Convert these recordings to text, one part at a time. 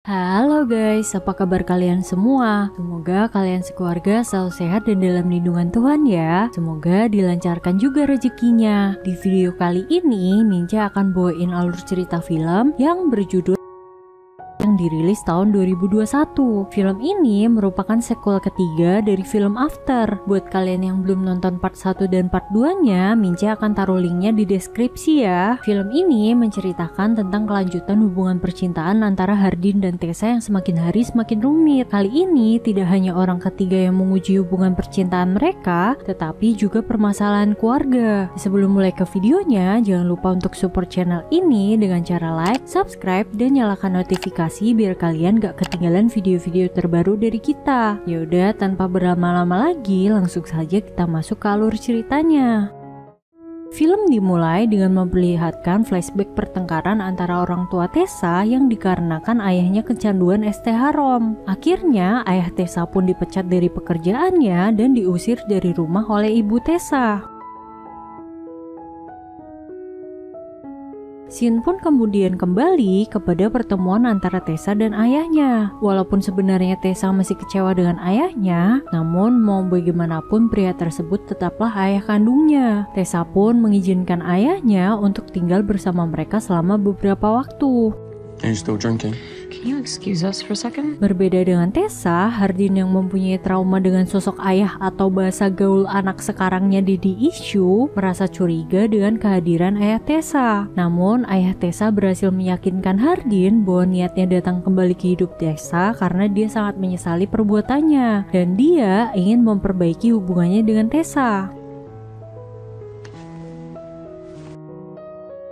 Halo guys, apa kabar kalian semua? Semoga kalian sekeluarga selalu sehat dan dalam lindungan Tuhan ya. Semoga dilancarkan juga rezekinya. Di video kali ini, Ninja akan bawain alur cerita film yang berjudul yang dirilis tahun 2021. Film ini merupakan sequel ketiga dari film After. Buat kalian yang belum nonton part 1 dan part 2-nya, Minca akan taruh linknya di deskripsi ya. Film ini menceritakan tentang kelanjutan hubungan percintaan antara Hardin dan Tessa yang semakin hari semakin rumit. Kali ini tidak hanya orang ketiga yang menguji hubungan percintaan mereka, tetapi juga permasalahan keluarga. Sebelum mulai ke videonya, jangan lupa untuk support channel ini dengan cara like, subscribe, dan nyalakan notifikasi biar kalian gak ketinggalan video-video terbaru dari kita. Yaudah, tanpa berlama-lama lagi, langsung saja kita masuk ke alur ceritanya. Film dimulai dengan memperlihatkan flashback pertengkaran antara orang tua Tessa yang dikarenakan ayahnya kecanduan es teh haram. Akhirnya, ayah Tessa pun dipecat dari pekerjaannya dan diusir dari rumah oleh ibu Tessa. Scene pun kemudian kembali kepada pertemuan antara Tessa dan ayahnya. Walaupun sebenarnya Tessa masih kecewa dengan ayahnya, namun mau bagaimanapun pria tersebut tetaplah ayah kandungnya. Tessa pun mengizinkan ayahnya untuk tinggal bersama mereka selama beberapa waktu. Are you still drinking? Can you excuse us for a second? Berbeda dengan Tessa, Hardin yang mempunyai trauma dengan sosok ayah atau bahasa gaul anak sekarangnya Daddy Issue merasa curiga dengan kehadiran ayah Tessa. Namun, ayah Tessa berhasil meyakinkan Hardin bahwa niatnya datang kembali ke hidup Tessa karena dia sangat menyesali perbuatannya dan dia ingin memperbaiki hubungannya dengan Tessa.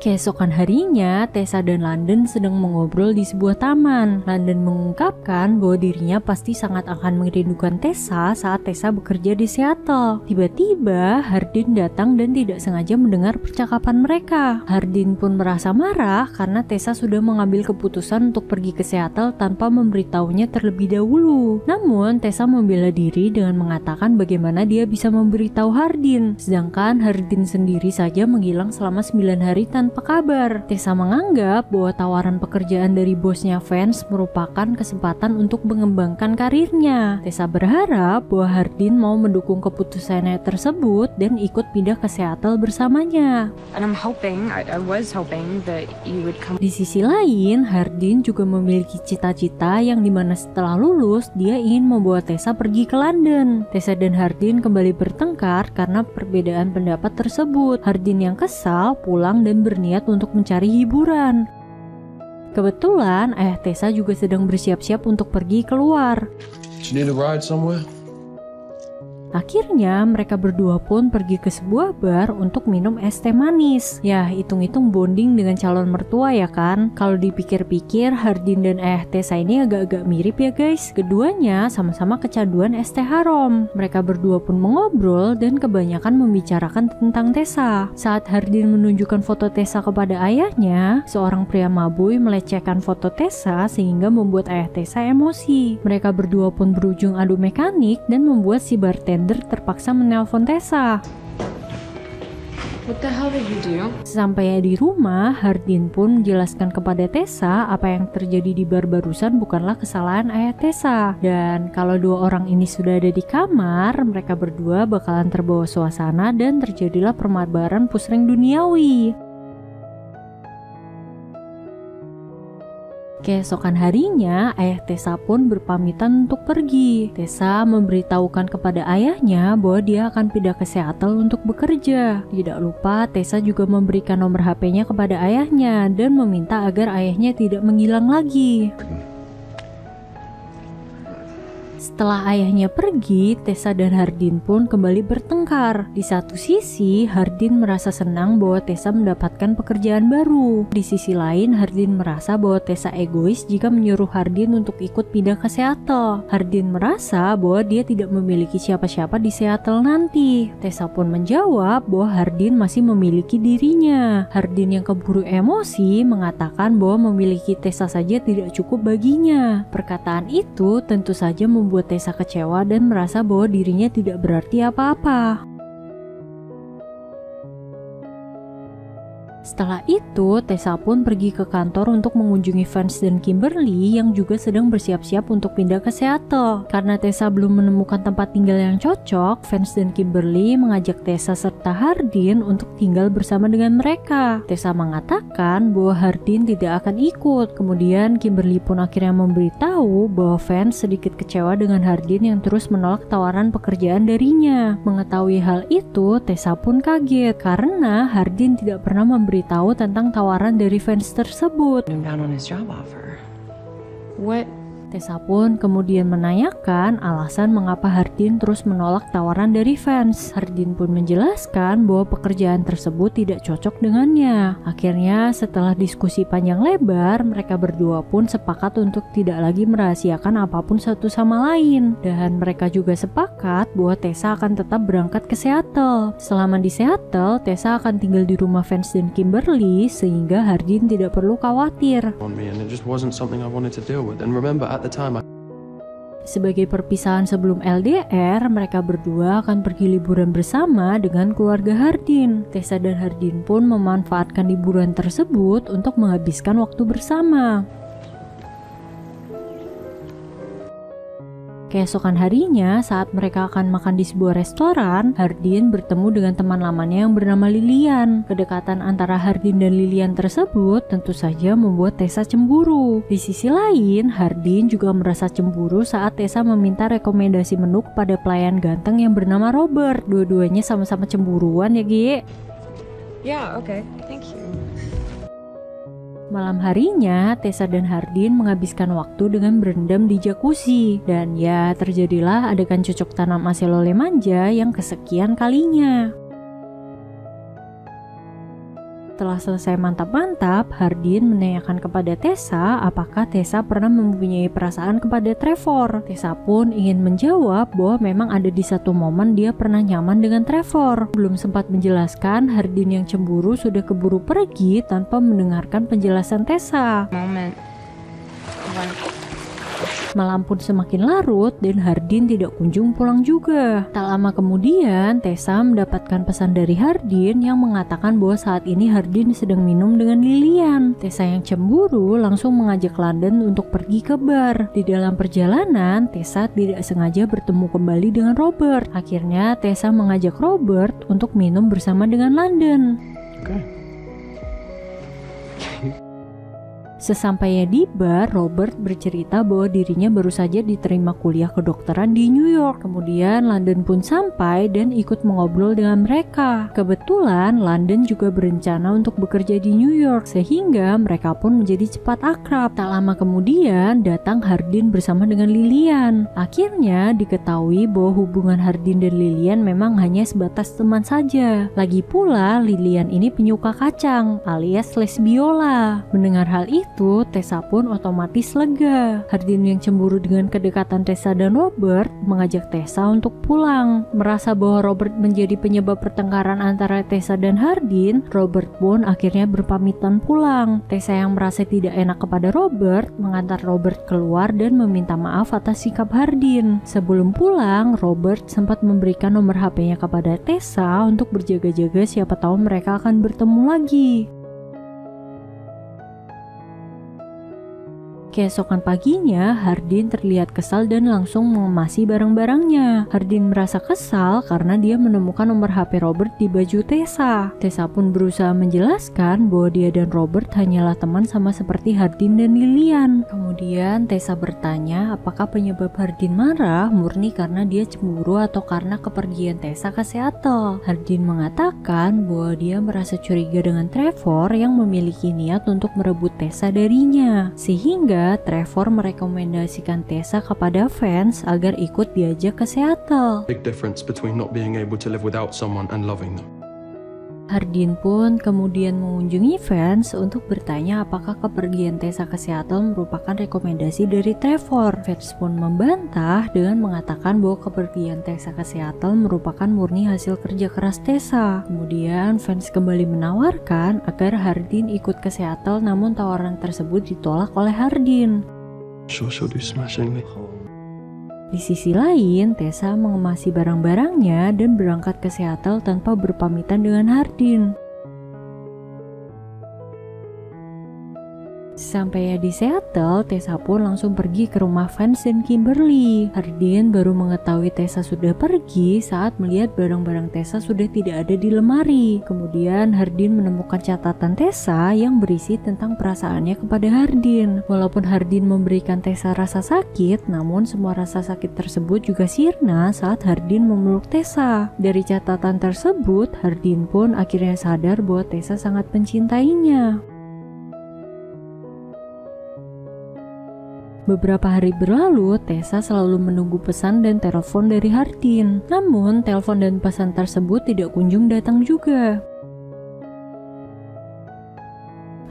Keesokan harinya, Tessa dan London sedang mengobrol di sebuah taman. London mengungkapkan bahwa dirinya pasti sangat akan merindukan Tessa saat Tessa bekerja di Seattle. Tiba-tiba, Hardin datang dan tidak sengaja mendengar percakapan mereka. Hardin pun merasa marah karena Tessa sudah mengambil keputusan untuk pergi ke Seattle tanpa memberitahunya terlebih dahulu. Namun, Tessa membela diri dengan mengatakan bagaimana dia bisa memberitahu Hardin, sedangkan Hardin sendiri saja menghilang selama 9 hari tanpa kabar. Tessa menganggap bahwa tawaran pekerjaan dari bosnya Vance merupakan kesempatan untuk mengembangkan karirnya. Tessa berharap bahwa Hardin mau mendukung keputusannya tersebut dan ikut pindah ke Seattle bersamanya. And I'm hoping, I was hoping that you would come. Di sisi lain, Hardin juga memiliki cita-cita yang dimana setelah lulus dia ingin membawa Tessa pergi ke London. Tessa dan Hardin kembali bertengkar karena perbedaan pendapat tersebut. Hardin yang kesal pulang dan berniat untuk mencari hiburan. Kebetulan ayah Tessa juga sedang bersiap-siap untuk pergi keluar. Do you need a ride somewhere? Akhirnya mereka berdua pun pergi ke sebuah bar untuk minum es teh manis. Ya, hitung-hitung bonding dengan calon mertua ya kan. Kalau dipikir-pikir, Hardin dan ayah Tessa ini agak-agak mirip ya guys. Keduanya sama-sama kecanduan es teh haram. Mereka berdua pun mengobrol dan kebanyakan membicarakan tentang Tessa. Saat Hardin menunjukkan foto Tessa kepada ayahnya, seorang pria mabui melecehkan foto Tessa sehingga membuat ayah Tessa emosi. Mereka berdua pun berujung adu mekanik dan membuat si bartender terpaksa menelpon Tessa. What the hell did you do? Sampai di rumah, Hardin pun menjelaskan kepada Tessa apa yang terjadi di bar barusan bukanlah kesalahan ayah Tessa. Dan kalau dua orang ini sudah ada di kamar, mereka berdua bakalan terbawa suasana dan terjadilah permabaran pusreng duniawi. Keesokan harinya, ayah Tessa pun berpamitan untuk pergi. Tessa memberitahukan kepada ayahnya bahwa dia akan pindah ke Seattle untuk bekerja. Tidak lupa, Tessa juga memberikan nomor HP-nya kepada ayahnya dan meminta agar ayahnya tidak menghilang lagi. Setelah ayahnya pergi, Tessa dan Hardin pun kembali bertengkar. Di satu sisi, Hardin merasa senang bahwa Tessa mendapatkan pekerjaan baru. Di sisi lain, Hardin merasa bahwa Tessa egois jika menyuruh Hardin untuk ikut pindah ke Seattle. Hardin merasa bahwa dia tidak memiliki siapa-siapa di Seattle nanti. Tessa pun menjawab bahwa Hardin masih memiliki dirinya. Hardin yang keburu emosi mengatakan bahwa memiliki Tessa saja tidak cukup baginya. Perkataan itu tentu saja membuat Tessa kecewa dan merasa bahwa dirinya tidak berarti apa-apa. Setelah itu, Tessa pun pergi ke kantor untuk mengunjungi Vance dan Kimberly yang juga sedang bersiap-siap untuk pindah ke Seattle. Karena Tessa belum menemukan tempat tinggal yang cocok, Vance dan Kimberly mengajak Tessa serta Hardin untuk tinggal bersama dengan mereka. Tessa mengatakan bahwa Hardin tidak akan ikut. Kemudian Kimberly pun akhirnya memberitahu bahwa Vance sedikit kecewa dengan Hardin yang terus menolak tawaran pekerjaan darinya. Mengetahui hal itu, Tessa pun kaget karena Hardin tidak pernah memberitahu tentang tawaran dari Vance tersebut. Down on his job offer. What? Tessa pun kemudian menanyakan alasan mengapa Hardin terus menolak tawaran dari Vance. Hardin pun menjelaskan bahwa pekerjaan tersebut tidak cocok dengannya. Akhirnya setelah diskusi panjang lebar, mereka berdua pun sepakat untuk tidak lagi merahasiakan apapun satu sama lain. Dan mereka juga sepakat bahwa Tessa akan tetap berangkat ke Seattle. Selama di Seattle, Tessa akan tinggal di rumah Vance dan Kimberly sehingga Hardin tidak perlu khawatir. On me, and it just wasn't something I wanted to deal with. And remember, at the time, Sebagai perpisahan sebelum LDR, mereka berdua akan pergi liburan bersama dengan keluarga Hardin. Tessa dan Hardin pun memanfaatkan liburan tersebut untuk menghabiskan waktu bersama. Keesokan harinya, saat mereka akan makan di sebuah restoran, Hardin bertemu dengan teman lamanya yang bernama Lilian. Kedekatan antara Hardin dan Lilian tersebut tentu saja membuat Tessa cemburu. Di sisi lain, Hardin juga merasa cemburu saat Tessa meminta rekomendasi menu kepada pelayan ganteng yang bernama Robert. Dua-duanya sama-sama cemburuan ya, Gi. Yeah, okay. Thank you. Malam harinya, Tessa dan Hardin menghabiskan waktu dengan berendam di jacuzzi. Dan ya, terjadilah adegan cocok tanam aselole manja yang kesekian kalinya. Setelah selesai mantap-mantap, Hardin menanyakan kepada Tessa apakah Tessa pernah mempunyai perasaan kepada Trevor. Tessa pun ingin menjawab bahwa memang ada di satu momen dia pernah nyaman dengan Trevor. Belum sempat menjelaskan, Hardin yang cemburu sudah keburu pergi tanpa mendengarkan penjelasan Tessa. Moment. Malam pun semakin larut dan Hardin tidak kunjung pulang juga. Tak lama kemudian, Tessa mendapatkan pesan dari Hardin yang mengatakan bahwa saat ini Hardin sedang minum dengan Lilian. Tessa yang cemburu langsung mengajak London untuk pergi ke bar. Di dalam perjalanan, Tessa tidak sengaja bertemu kembali dengan Robert. Akhirnya, Tessa mengajak Robert untuk minum bersama dengan London. okay. Sesampainya di bar, Robert bercerita bahwa dirinya baru saja diterima kuliah kedokteran di New York. Kemudian London pun sampai dan ikut mengobrol dengan mereka. Kebetulan London juga berencana untuk bekerja di New York, sehingga mereka pun menjadi cepat akrab. Tak lama kemudian datang Hardin bersama dengan Lilian. Akhirnya diketahui bahwa hubungan Hardin dan Lilian memang hanya sebatas teman saja. Lagi pula Lilian ini penyuka kacang alias lesbiola. Mendengar hal itu, Tessa pun otomatis lega. Hardin yang cemburu dengan kedekatan Tessa dan Robert mengajak Tessa untuk pulang. Merasa bahwa Robert menjadi penyebab pertengkaran antara Tessa dan Hardin, Robert pun akhirnya berpamitan pulang. Tessa yang merasa tidak enak kepada Robert mengantar Robert keluar dan meminta maaf atas sikap Hardin. Sebelum pulang, Robert sempat memberikan nomor HP-nya kepada Tessa untuk berjaga-jaga siapa tahu mereka akan bertemu lagi. Keesokan paginya, Hardin terlihat kesal dan langsung mengemasi barang-barangnya. Hardin merasa kesal karena dia menemukan nomor HP Robert di baju Tessa. Tessa pun berusaha menjelaskan bahwa dia dan Robert hanyalah teman sama seperti Hardin dan Lilian. Kemudian Tessa bertanya apakah penyebab Hardin marah murni karena dia cemburu atau karena kepergian Tessa ke Seattle. Hardin mengatakan bahwa dia merasa curiga dengan Trevor yang memiliki niat untuk merebut Tessa darinya. Sehingga Trevor merekomendasikan Tessa kepada Vance agar ikut diajak ke Seattle. Big difference between not being able to live without someone and loving them. Hardin pun kemudian mengunjungi Vance untuk bertanya apakah kepergian Tessa ke Seattle merupakan rekomendasi dari Trevor. Vance pun membantah dengan mengatakan bahwa kepergian Tessa ke Seattle merupakan murni hasil kerja keras Tessa. Kemudian Vance kembali menawarkan agar Hardin ikut ke Seattle, namun tawaran tersebut ditolak oleh Hardin. Sure she'll do smashingly. Di sisi lain, Tessa mengemasi barang-barangnya dan berangkat ke Seattle tanpa berpamitan dengan Hardin. Sampainya di Seattle, Tessa pun langsung pergi ke rumah Vance dan Kimberly. Hardin baru mengetahui Tessa sudah pergi saat melihat barang-barang Tessa sudah tidak ada di lemari. Kemudian Hardin menemukan catatan Tessa yang berisi tentang perasaannya kepada Hardin. Walaupun Hardin memberikan Tessa rasa sakit, namun semua rasa sakit tersebut juga sirna saat Hardin memeluk Tessa. Dari catatan tersebut, Hardin pun akhirnya sadar bahwa Tessa sangat mencintainya. Beberapa hari berlalu, Tessa selalu menunggu pesan dan telepon dari Hardin. Namun, telepon dan pesan tersebut tidak kunjung datang juga.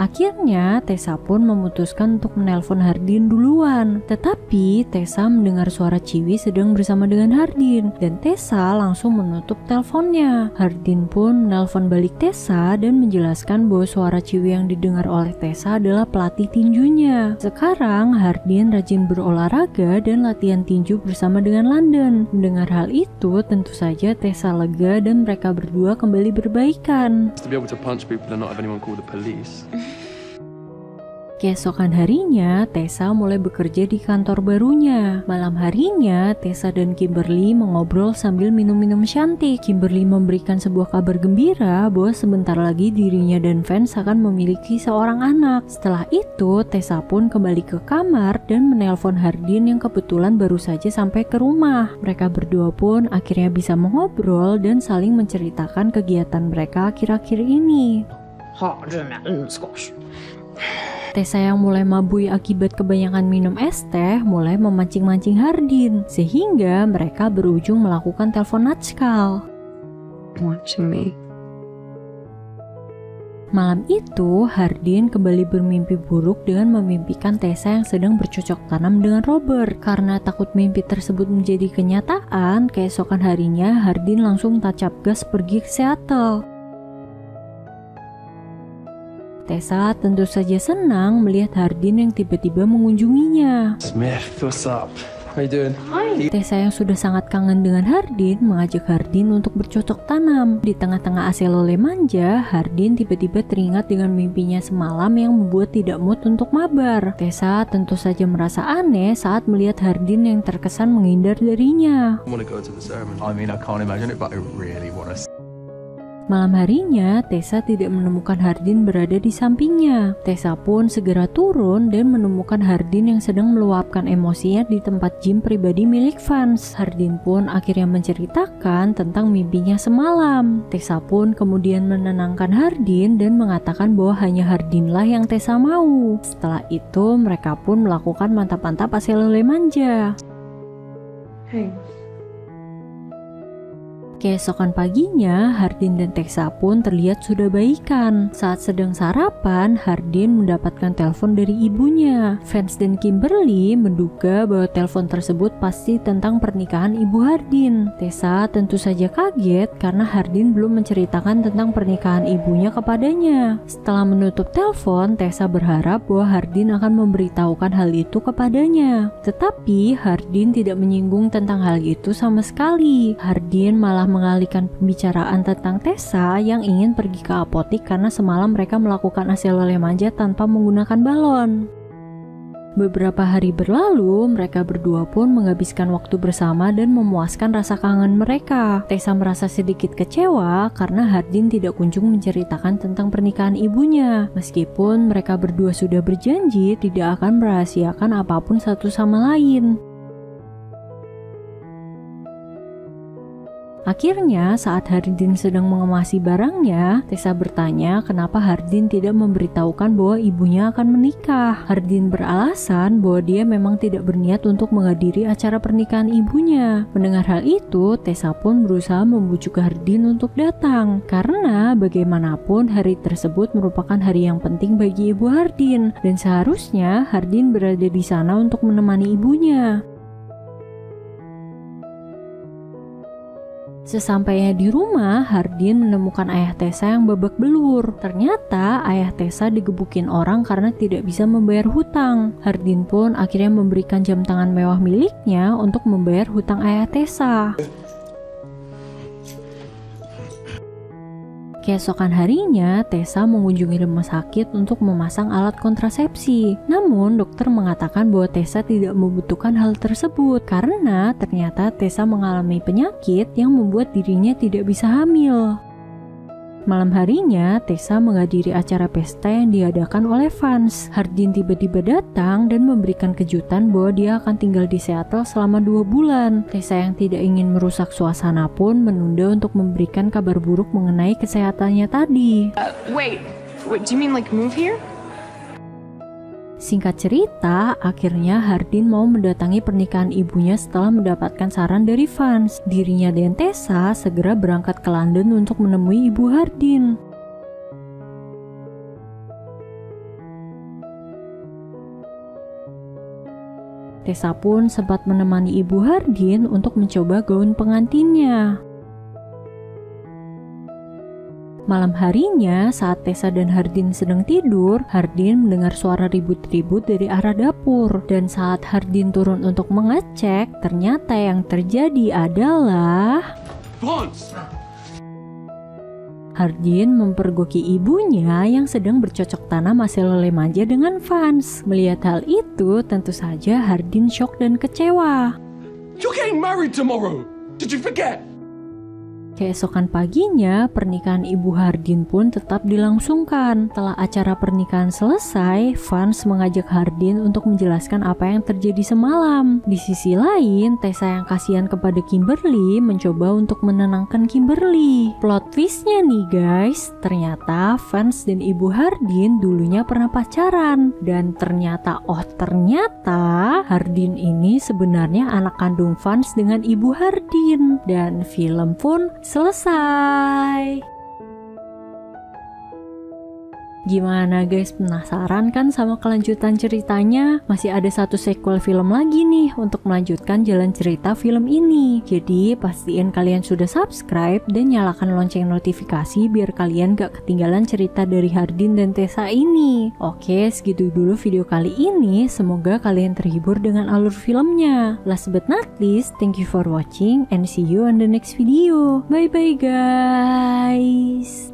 Akhirnya, Tessa pun memutuskan untuk menelpon Hardin duluan. Tetapi, Tessa mendengar suara Ciwi sedang bersama dengan Hardin, dan Tessa langsung menutup teleponnya. Hardin pun menelpon balik Tessa dan menjelaskan bahwa suara Ciwi yang didengar oleh Tessa adalah pelatih tinjunya. Sekarang, Hardin rajin berolahraga dan latihan tinju bersama dengan London. Mendengar hal itu, tentu saja Tessa lega dan mereka berdua kembali berbaikan. To be able to punch people and not have anyone call the police. Keesokan harinya, Tessa mulai bekerja di kantor barunya. Malam harinya, Tessa dan Kimberly mengobrol sambil minum-minum cantik. Kimberly memberikan sebuah kabar gembira bahwa sebentar lagi dirinya dan Vance akan memiliki seorang anak. Setelah itu, Tessa pun kembali ke kamar dan menelpon Hardin yang kebetulan baru saja sampai ke rumah. Mereka berdua pun akhirnya bisa mengobrol dan saling menceritakan kegiatan mereka akhir-akhir ini. Tessa yang mulai mabui akibat kebanyakan minum es teh mulai memancing-mancing Hardin, sehingga mereka berujung melakukan telepon natskal. Watching me. Malam itu, Hardin kembali bermimpi buruk dengan memimpikan Tessa yang sedang bercocok tanam dengan Robert. Karena takut mimpi tersebut menjadi kenyataan, keesokan harinya Hardin langsung tancap gas pergi ke Seattle. Tessa tentu saja senang melihat Hardin yang tiba-tiba mengunjunginya. Smith, what's up? How you doing? Tessa yang sudah sangat kangen dengan Hardin mengajak Hardin untuk bercocok tanam. Di tengah-tengah AC Lole manja, Hardin tiba-tiba teringat dengan mimpinya semalam yang membuat tidak mood untuk mabar. Tessa tentu saja merasa aneh saat melihat Hardin yang terkesan menghindar darinya. I want to go to the ceremony. I mean, I can't imagine it, but I really want to. Malam harinya, Tessa tidak menemukan Hardin berada di sampingnya. Tessa pun segera turun dan menemukan Hardin yang sedang meluapkan emosinya di tempat gym pribadi milik Vance. Hardin pun akhirnya menceritakan tentang mimpinya semalam. Tessa pun kemudian menenangkan Hardin dan mengatakan bahwa hanya Hardinlah yang Tessa mau. Setelah itu, mereka pun melakukan mantap-mantap AC Lole manja. Hey. Keesokan paginya, Hardin dan Tessa pun terlihat sudah baikan. Saat sedang sarapan, Hardin mendapatkan telepon dari ibunya. Vance dan Kimberly menduga bahwa telepon tersebut pasti tentang pernikahan ibu Hardin. Tessa tentu saja kaget karena Hardin belum menceritakan tentang pernikahan ibunya kepadanya. Setelah menutup telepon, Tessa berharap bahwa Hardin akan memberitahukan hal itu kepadanya. Tetapi Hardin tidak menyinggung tentang hal itu sama sekali. Hardin malah mengalihkan pembicaraan tentang Tessa yang ingin pergi ke apotik karena semalam mereka melakukan AC Lole manja tanpa menggunakan balon. Beberapa hari berlalu, mereka berdua pun menghabiskan waktu bersama dan memuaskan rasa kangen mereka. Tessa merasa sedikit kecewa karena Hardin tidak kunjung menceritakan tentang pernikahan ibunya. Meskipun mereka berdua sudah berjanji tidak akan merahasiakan apapun satu sama lain. Akhirnya, saat Hardin sedang mengemasi barangnya, Tessa bertanya kenapa Hardin tidak memberitahukan bahwa ibunya akan menikah. Hardin beralasan bahwa dia memang tidak berniat untuk menghadiri acara pernikahan ibunya. Mendengar hal itu, Tessa pun berusaha membujuk Hardin untuk datang. Karena bagaimanapun hari tersebut merupakan hari yang penting bagi ibu Hardin, dan seharusnya Hardin berada di sana untuk menemani ibunya. Sesampainya di rumah, Hardin menemukan ayah Tessa yang babak belur. Ternyata ayah Tessa digebukin orang karena tidak bisa membayar hutang. Hardin pun akhirnya memberikan jam tangan mewah miliknya untuk membayar hutang ayah Tessa. Keesokan harinya, Tessa mengunjungi rumah sakit untuk memasang alat kontrasepsi. Namun, dokter mengatakan bahwa Tessa tidak membutuhkan hal tersebut karena ternyata Tessa mengalami penyakit yang membuat dirinya tidak bisa hamil. Malam harinya, Tessa menghadiri acara pesta yang diadakan oleh Vance. Hardin tiba-tiba datang dan memberikan kejutan bahwa dia akan tinggal di Seattle selama 2 bulan. Tessa yang tidak ingin merusak suasana pun menunda untuk memberikan kabar buruk mengenai kesehatannya tadi. Wait, do you mean like move here? Singkat cerita, akhirnya Hardin mau mendatangi pernikahan ibunya setelah mendapatkan saran dari Vance. Dirinya dan Tessa segera berangkat ke London untuk menemui ibu Hardin. Tessa pun sempat menemani ibu Hardin untuk mencoba gaun pengantinnya. Malam harinya, saat Tessa dan Hardin sedang tidur, Hardin mendengar suara ribut-ribut dari arah dapur. Dan saat Hardin turun untuk mengecek, ternyata yang terjadi adalah Vance! Hardin mempergoki ibunya yang sedang bercocok tanam hasil remaja dengan Vance. Melihat hal itu, tentu saja Hardin shock dan kecewa. You're getting married tomorrow! Did you forget? Keesokan paginya, pernikahan ibu Hardin pun tetap dilangsungkan. Setelah acara pernikahan selesai, Vance mengajak Hardin untuk menjelaskan apa yang terjadi semalam. Di sisi lain, Tessa yang kasihan kepada Kimberly mencoba untuk menenangkan Kimberly. Plot twistnya nih guys, ternyata Vance dan ibu Hardin dulunya pernah pacaran. Dan ternyata Hardin ini sebenarnya anak kandung Vance dengan ibu Hardin. Dan film pun selesai. Gimana guys, penasaran kan sama kelanjutan ceritanya? Masih ada satu sequel film lagi nih untuk melanjutkan jalan cerita film ini. Jadi pastiin kalian sudah subscribe dan nyalakan lonceng notifikasi biar kalian gak ketinggalan cerita dari Hardin dan Tessa ini. Oke, segitu dulu video kali ini. Semoga kalian terhibur dengan alur filmnya. Last but not least, thank you for watching and see you on the next video. Bye bye guys.